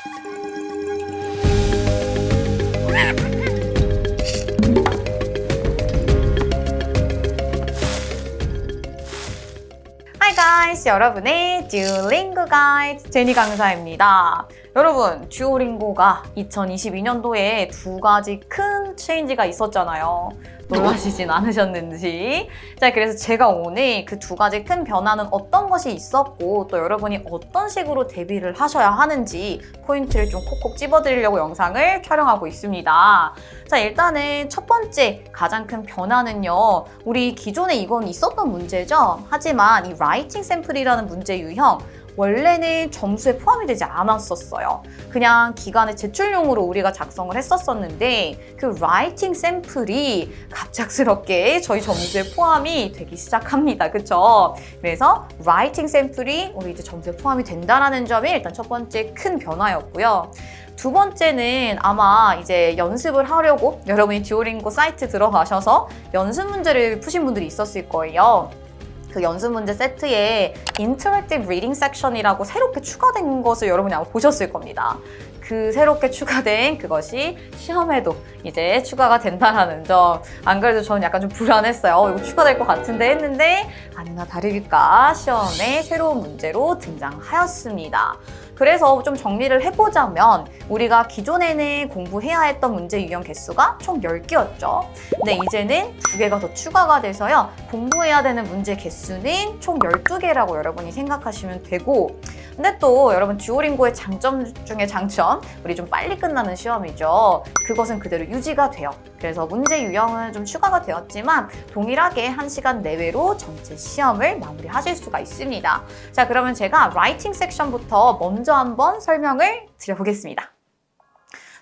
Hi guys! 여러분의 듀오링고 가이드 제니 강사입니다. 여러분, 듀오링고가 2022년도에 두 가지 큰 체인지가 있었잖아요. 놀라시진 않으셨는지. 자, 그래서 제가 오늘 그 두 가지 큰 변화는 어떤 것이 있었고 또 여러분이 어떤 식으로 대비를 하셔야 하는지 포인트를 좀 콕콕 집어드리려고 영상을 촬영하고 있습니다. 자, 일단은 첫 번째 가장 큰 변화는요. 우리 기존에 이건 있었던 문제죠. 하지만 이 라이팅 샘플이라는 문제 유형 원래는 점수에 포함이 되지 않았었어요. 그냥 기간의 제출용으로 우리가 작성을 했었었는데 그 라이팅 샘플이 갑작스럽게 저희 점수에 포함이 되기 시작합니다. 그쵸? 그래서 라이팅 샘플이 우리 이제 점수에 포함이 된다는 점이 일단 첫 번째 큰 변화였고요. 두 번째는 아마 이제 연습을 하려고 여러분이 듀오링고 사이트 들어가셔서 연습 문제를 푸신 분들이 있었을 거예요. 그 연습 문제 세트에 인터랙티브 리딩 섹션이라고 새롭게 추가된 것을 여러분이 아마 보셨을 겁니다. 그 새롭게 추가된 그것이 시험에도 이제 추가가 된다는 점. 안 그래도 저는 약간 좀 불안했어요. 이거 추가될 것 같은데 했는데 아니나 다를까 시험에 새로운 문제로 등장하였습니다. 그래서 좀 정리를 해보자면 우리가 기존에는 공부해야 했던 문제 유형 개수가 총 10개였죠. 근데 이제는 2개가 더 추가가 돼서요. 공부해야 되는 문제 개수는 총 12개라고 여러분이 생각하시면 되고, 근데 또 여러분 듀오링고의 장점 중에 장점, 우리 좀 빨리 끝나는 시험이죠. 그것은 그대로 유지가 돼요. 그래서 문제 유형은 좀 추가가 되었지만 동일하게 1시간 내외로 전체 시험을 마무리하실 수가 있습니다. 자, 그러면 제가 라이팅 섹션부터 먼저 한번 설명을 드려보겠습니다.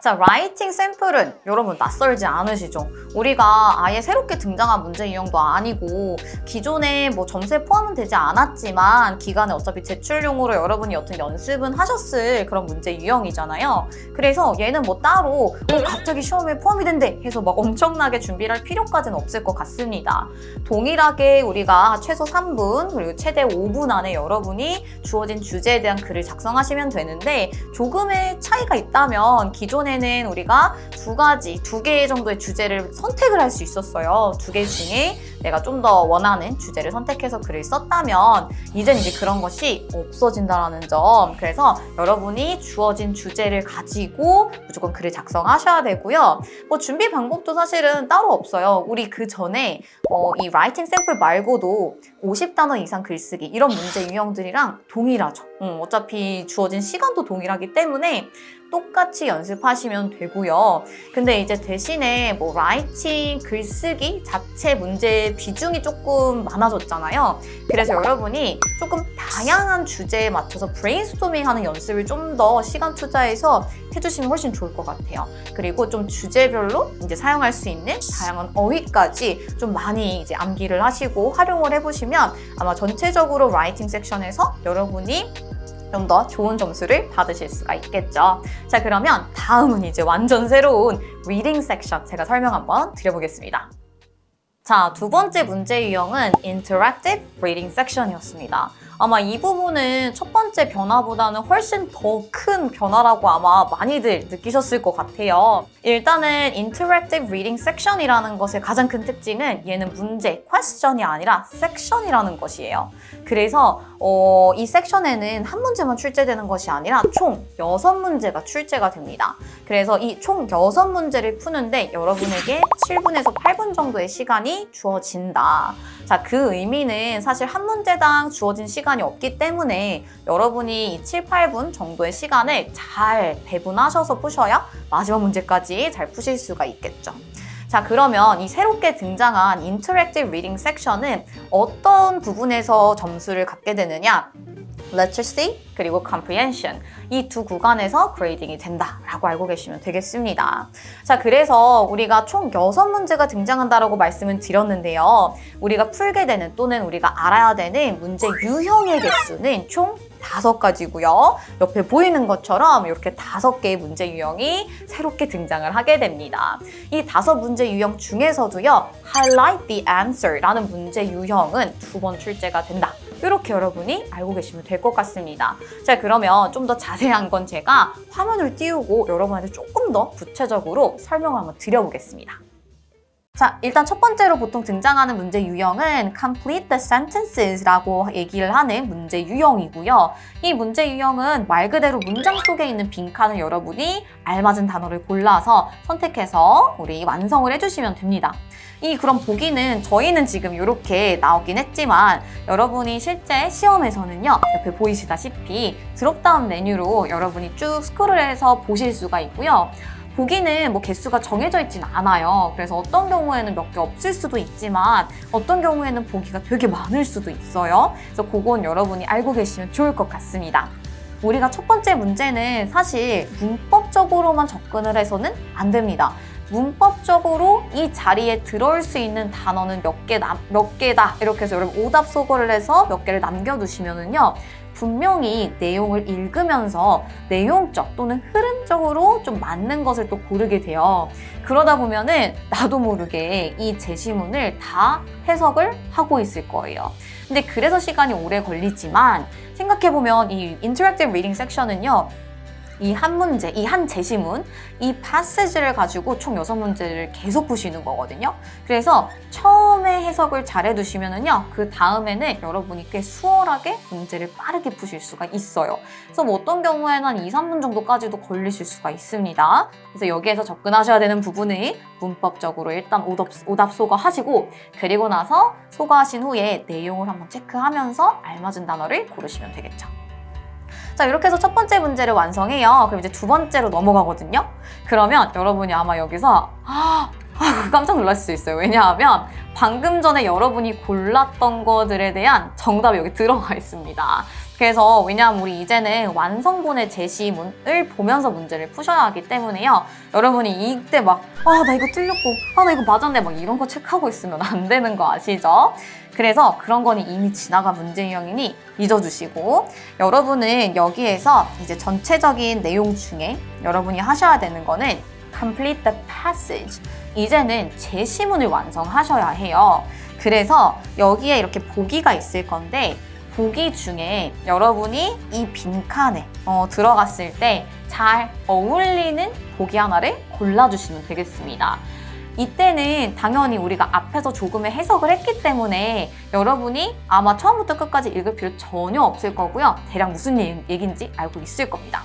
자, 라이팅 샘플은 여러분 낯설지 않으시죠? 우리가 아예 새롭게 등장한 문제 유형도 아니고 기존에 뭐 점수에 포함은 되지 않았지만 기간에 어차피 제출용으로 여러분이 여튼 연습은 하셨을 그런 문제 유형이잖아요. 그래서 얘는 뭐 따로 갑자기 시험에 포함이 된대 해서 막 엄청나게 준비를 할 필요까지는 없을 것 같습니다. 동일하게 우리가 최소 3분 그리고 최대 5분 안에 여러분이 주어진 주제에 대한 글을 작성하시면 되는데 조금의 차이가 있다면 기존에 우리가 2개 정도의 주제를 선택을 할 수 있었어요. 2개 중에 내가 좀 더 원하는 주제를 선택해서 글을 썼다면 이젠 이제 그런 것이 없어진다는 점. 그래서 여러분이 주어진 주제를 가지고 무조건 글을 작성하셔야 되고요. 뭐 준비 방법도 사실은 따로 없어요. 우리 그 전에 이 라이팅 샘플 말고도 50단어 이상 글쓰기 이런 문제 유형들이랑 동일하죠. 어차피 주어진 시간도 동일하기 때문에 똑같이 연습하시면 되고요. 근데 이제 대신에 뭐 라이팅, 글쓰기 자체 문제 비중이 조금 많아졌잖아요. 그래서 여러분이 조금 다양한 주제에 맞춰서 브레인스토밍하는 연습을 좀 더 시간 투자해서 해주시면 훨씬 좋을 것 같아요. 그리고 좀 주제별로 이제 사용할 수 있는 다양한 어휘까지 좀 많이 이제 암기를 하시고 활용을 해보시면 아마 전체적으로 라이팅 섹션에서 여러분이 좀 더 좋은 점수를 받으실 수가 있겠죠. 자, 그러면 다음은 이제 완전 새로운 리딩 섹션 제가 설명 한번 드려보겠습니다. 자, 두 번째 문제 유형은 Interactive Reading Section이었습니다. 아마 이 부분은 첫 번째 변화보다는 훨씬 더 큰 변화라고 아마 많이들 느끼셨을 것 같아요. 일단은 Interactive Reading Section이라는 것의 가장 큰 특징은 얘는 문제, question이 아니라 section이라는 것이에요. 그래서 이 섹션에는 한 문제만 출제되는 것이 아니라 총 6문제가 출제가 됩니다. 그래서 이 총 6문제를 푸는데 여러분에게 7분에서 8분 정도의 시간이 주어진다. 자, 그 의미는 사실 한 문제당 주어진 시간이 없기 때문에 여러분이 이 7, 8분 정도의 시간을 잘 배분하셔서 푸셔야 마지막 문제까지 잘 푸실 수가 있겠죠. 자, 그러면 이 새롭게 등장한 인터랙티브 리딩 섹션은 어떤 부분에서 점수를 갖게 되느냐? literacy 그리고 comprehension 이 두 구간에서 그레이딩이 된다라고 알고 계시면 되겠습니다. 자, 그래서 우리가 총 6문제가 등장한다라고 말씀을 드렸는데요. 우리가 풀게 되는 또는 우리가 알아야 되는 문제 유형의 개수는 총 5가지고요. 옆에 보이는 것처럼 이렇게 5개의 문제 유형이 새롭게 등장을 하게 됩니다. 이 5문제 유형 중에서도요. Highlight the answer 라는 문제 유형은 2번 출제가 된다. 이렇게 여러분이 알고 계시면 될 것 같습니다. 자, 그러면 좀 더 자세한 건 제가 화면을 띄우고 여러분한테 조금 더 구체적으로 설명을 한번 드려보겠습니다. 자, 일단 첫 번째로 보통 등장하는 문제 유형은 complete the sentences라고 얘기를 하는 문제 유형이고요. 이 문제 유형은 말 그대로 문장 속에 있는 빈칸을 여러분이 알맞은 단어를 골라서 선택해서 우리 완성을 해주시면 됩니다. 그럼 보기는 저희는 지금 이렇게 나오긴 했지만 여러분이 실제 시험에서는요, 옆에 보이시다시피 드롭다운 메뉴로 여러분이 쭉 스크롤해서 보실 수가 있고요. 보기는 뭐 개수가 정해져 있진 않아요. 그래서 어떤 경우에는 몇 개 없을 수도 있지만 어떤 경우에는 보기가 되게 많을 수도 있어요. 그래서 그건 여러분이 알고 계시면 좋을 것 같습니다. 우리가 첫 번째 문제는 사실 문법적으로만 접근을 해서는 안 됩니다. 문법적으로 이 자리에 들어올 수 있는 단어는 몇 개다 이렇게 해서 여러분 오답 소거를 해서 몇 개를 남겨두시면은요, 분명히 내용을 읽으면서 내용적 또는 흐름적으로 좀 맞는 것을 또 고르게 돼요. 그러다 보면은 나도 모르게 이 제시문을 다 해석을 하고 있을 거예요. 근데 그래서 시간이 오래 걸리지만 생각해보면 이 인터랙티브 리딩 섹션은요, 이 한 문제, 이 한 제시문, 이 패시지를 가지고 총 6문제를 계속 푸시는 거거든요. 그래서 처음에 해석을 잘 해두시면은요, 그 다음에는 여러분이 꽤 수월하게 문제를 빠르게 푸실 수가 있어요. 그래서 뭐 어떤 경우에는 한 2, 3분 정도까지도 걸리실 수가 있습니다. 그래서 여기에서 접근하셔야 되는 부분은 문법적으로 일단 오답 소거하시고, 그리고 나서 소거하신 후에 내용을 한번 체크하면서 알맞은 단어를 고르시면 되겠죠. 자, 이렇게 해서 첫 번째 문제를 완성해요. 그럼 이제 두 번째로 넘어가거든요. 그러면 여러분이 아마 여기서 깜짝 놀라실 수 있어요. 왜냐하면 방금 전에 여러분이 골랐던 것들에 대한 정답이 여기 들어가 있습니다. 그래서 왜냐하면 우리 이제는 완성본의 제시문을 보면서 문제를 푸셔야 하기 때문에요. 여러분이 이때 막 나 이거 틀렸고 나 이거 맞았네 막 이런 거 체크하고 있으면 안 되는 거 아시죠? 그래서 그런 거는 이미 지나간 문제 유형이니 잊어주시고, 여러분은 여기에서 이제 전체적인 내용 중에 여러분이 하셔야 되는 거는 complete the passage. 이제는 제시문을 완성하셔야 해요. 그래서 여기에 이렇게 보기가 있을 건데, 보기 중에 여러분이 이 빈칸에 들어갔을 때 잘 어울리는 보기 하나를 골라주시면 되겠습니다. 이때는 당연히 우리가 앞에서 조금의 해석을 했기 때문에 여러분이 아마 처음부터 끝까지 읽을 필요 전혀 없을 거고요. 대략 무슨 얘기인지 알고 있을 겁니다.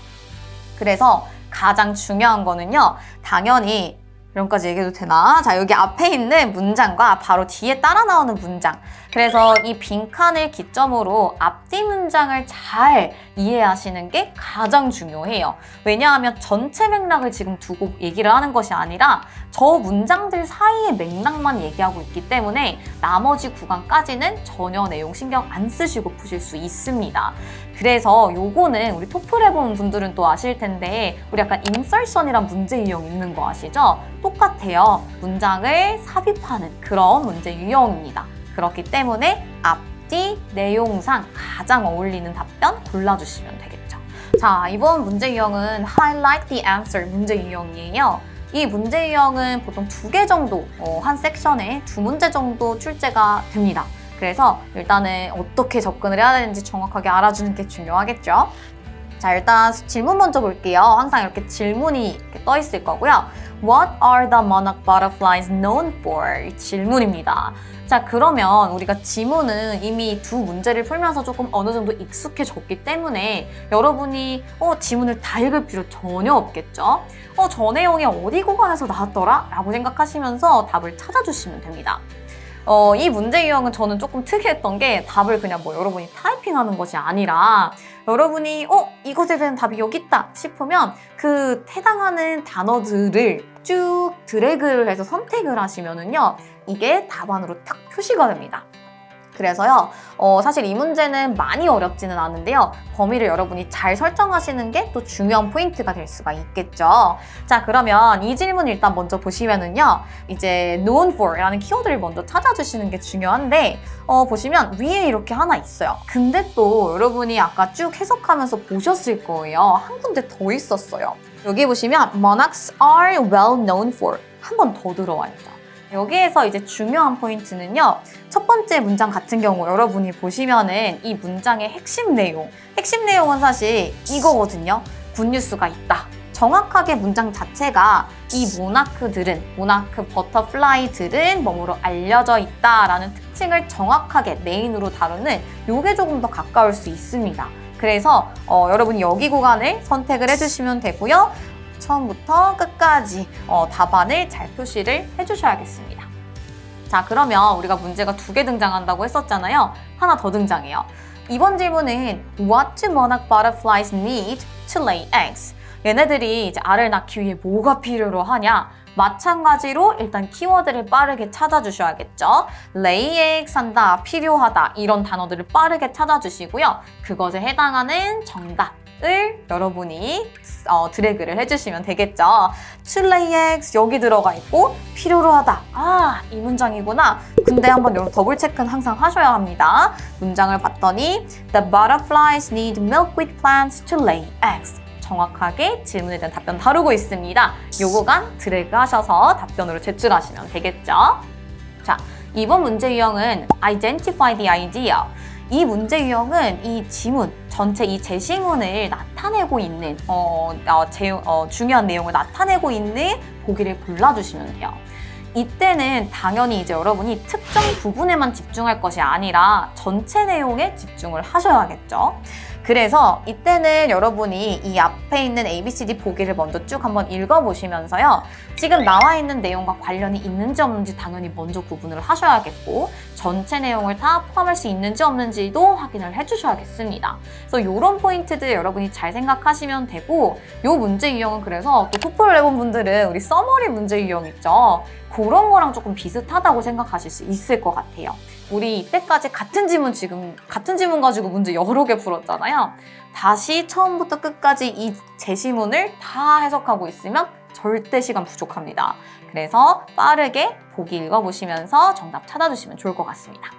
그래서 가장 중요한 거는요, 당연히 이런까지 얘기해도 되나? 자, 여기 앞에 있는 문장과 바로 뒤에 따라 나오는 문장. 그래서 이 빈칸을 기점으로 앞뒤 문장을 잘 이해하시는 게 가장 중요해요. 왜냐하면 전체 맥락을 지금 두고 얘기를 하는 것이 아니라 저 문장들 사이의 맥락만 얘기하고 있기 때문에 나머지 구간까지는 전혀 내용 신경 안 쓰시고 푸실 수 있습니다. 그래서 요거는 우리 토플 해본 분들은 또 아실 텐데, 우리 약간 인설션이란 문제 유형 있는 거 아시죠? 똑같아요. 문장을 삽입하는 그런 문제 유형입니다. 그렇기 때문에 앞뒤 내용상 가장 어울리는 답변 골라주시면 되겠죠. 자, 이번 문제 유형은 Highlight the answer 문제 유형이에요. 이 문제 유형은 보통 2개 정도, 한 섹션에 2문제 정도 출제가 됩니다. 그래서 일단은 어떻게 접근을 해야 되는지 정확하게 알아주는 게 중요하겠죠. 자, 일단 질문 먼저 볼게요. 항상 이렇게 질문이 이렇게 떠 있을 거고요. What are the monarch butterflies known for? 질문입니다. 자, 그러면 우리가 지문은 이미 2 문제를 풀면서 조금 어느 정도 익숙해졌기 때문에 여러분이 지문을 다 읽을 필요 전혀 없겠죠? 저 내용이 어디 구간에서 나왔더라? 라고 생각하시면서 답을 찾아주시면 됩니다. 이 문제 유형은 저는 조금 특이했던 게 답을 그냥 여러분이 타이핑하는 것이 아니라 여러분이 이것에 대한 답이 여기 있다 싶으면 그 해당하는 단어들을 쭉 드래그를 해서 선택을 하시면은요, 이게 답안으로 탁 표시가 됩니다. 그래서요, 사실 이 문제는 많이 어렵지는 않은데요, 범위를 여러분이 잘 설정하시는 게 또 중요한 포인트가 될 수가 있겠죠. 자, 그러면 이 질문 일단 먼저 보시면은요, 이제 known for 라는 키워드를 먼저 찾아주시는 게 중요한데, 보시면 위에 이렇게 하나 있어요. 근데 또 여러분이 아까 쭉 해석하면서 보셨을 거예요. 한 군데 더 있었어요. 여기 보시면 monarchs are well known for 한 번 더 들어와 있죠. 여기에서 이제 중요한 포인트는요. 첫 번째 문장 같은 경우 여러분이 보시면은 이 문장의 핵심 내용은 사실 이거거든요. 굿뉴스가 있다. 정확하게 문장 자체가 이 모나크 버터플라이들은 뭐뭐로 알려져 있다라는 특징을 정확하게 메인으로 다루는 요게 조금 더 가까울 수 있습니다. 그래서 여러분이 여기 구간을 선택을 해주시면 되고요. 처음부터 끝까지 답안을 잘 표시를 해주셔야겠습니다. 자, 그러면 우리가 문제가 2개 등장한다고 했었잖아요. 하나 더 등장해요. 이번 질문은 What do monarch butterflies need to lay eggs? 얘네들이 이제 알을 낳기 위해 뭐가 필요로 하냐? 마찬가지로 일단 키워드를 빠르게 찾아주셔야겠죠. lay eggs 한다, 필요하다 이런 단어들을 빠르게 찾아주시고요. 그것에 해당하는 정답을 여러분이 드래그를 해주시면 되겠죠. to lay eggs 여기 들어가 있고 필요로 하다. 아, 이 문장이구나. 근데 한번 여러분 더블 체크는 항상 하셔야 합니다. 문장을 봤더니 The butterflies need milkweed plants to lay eggs. 정확하게 질문에 대한 답변 다루고 있습니다. 요 구간 드래그 하셔서 답변으로 제출하시면 되겠죠. 자, 이번 문제 유형은 Identify the idea. 이 문제 유형은 이 지문, 전체 이 제시문을 나타내고 있는 중요한 내용을 나타내고 있는 보기를 골라주시면 돼요. 이때는 당연히 이제 여러분이 특정 부분에만 집중할 것이 아니라 전체 내용에 집중을 하셔야겠죠. 그래서 이때는 여러분이 이 앞에 있는 ABCD 보기를 먼저 쭉 한번 읽어보시면서요. 지금 나와 있는 내용과 관련이 있는지 없는지 당연히 먼저 구분을 하셔야겠고 전체 내용을 다 포함할 수 있는지 없는지도 확인을 해주셔야겠습니다. 그래서 이런 포인트들 여러분이 잘 생각하시면 되고 이 문제 유형은 그래서 또 토플 내본 분들은 우리 서머리 문제 유형 있죠. 그런 거랑 조금 비슷하다고 생각하실 수 있을 것 같아요. 우리 이때까지 같은 질문 가지고 문제 여러 개 풀었잖아요. 다시 처음부터 끝까지 이 제시문을 다 해석하고 있으면 절대 시간 부족합니다. 그래서 빠르게 보기 읽어보시면서 정답 찾아주시면 좋을 것 같습니다.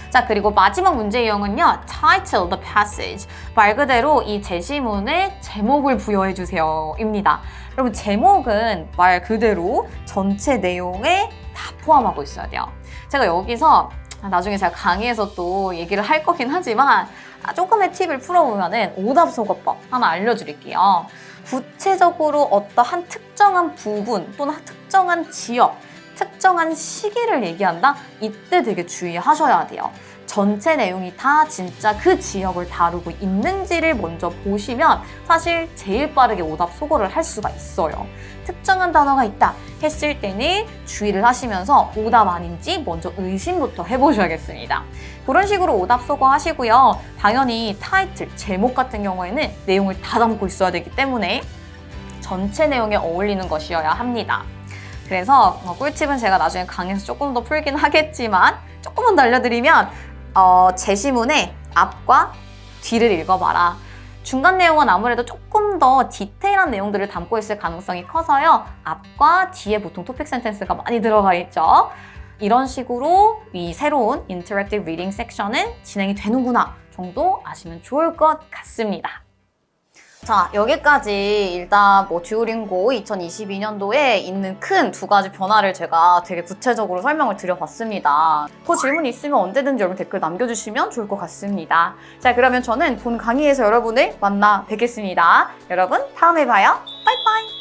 자, 그리고 마지막 문제 유형은요. Title the passage. 말 그대로 이 제시문에 제목을 부여해주세요 입니다. 여러분, 제목은 말 그대로 전체 내용에 다 포함하고 있어야 돼요. 제가 여기서 나중에 제가 강의에서 또 얘기를 할 거긴 하지만 조금의 팁을 풀어보면은 오답 속어법 하나 알려드릴게요. 구체적으로 어떠한 특정한 부분 또는 특정한 지역, 특정한 시기를 얘기한다? 이때 되게 주의하셔야 돼요. 전체 내용이 다 진짜 그 지역을 다루고 있는지를 먼저 보시면 사실 제일 빠르게 오답 소거를 할 수가 있어요. 특정한 단어가 있다 했을 때는 주의를 하시면서 오답 아닌지 먼저 의심부터 해보셔야겠습니다. 그런 식으로 오답 소거 하시고요. 당연히 타이틀, 제목 같은 경우에는 내용을 다 담고 있어야 되기 때문에 전체 내용에 어울리는 것이어야 합니다. 그래서 꿀팁은 제가 나중에 강의에서 조금 더 풀긴 하겠지만 조금만 더 알려드리면 제시문의 앞과 뒤를 읽어봐라. 중간 내용은 아무래도 조금 더 디테일한 내용들을 담고 있을 가능성이 커서요. 앞과 뒤에 보통 토픽 센텐스가 많이 들어가 있죠. 이런 식으로 이 새로운 인터랙티브 리딩 섹션은 진행이 되는구나 정도 아시면 좋을 것 같습니다. 자, 여기까지 일단 듀오링고 2022년도에 있는 큰 2가지 변화를 제가 되게 구체적으로 설명을 드려봤습니다. 더 질문 있으면 언제든지 여러분 댓글 남겨주시면 좋을 것 같습니다. 자, 그러면 저는 본 강의에서 여러분을 만나 뵙겠습니다. 여러분, 다음에 봐요. 빠이빠이!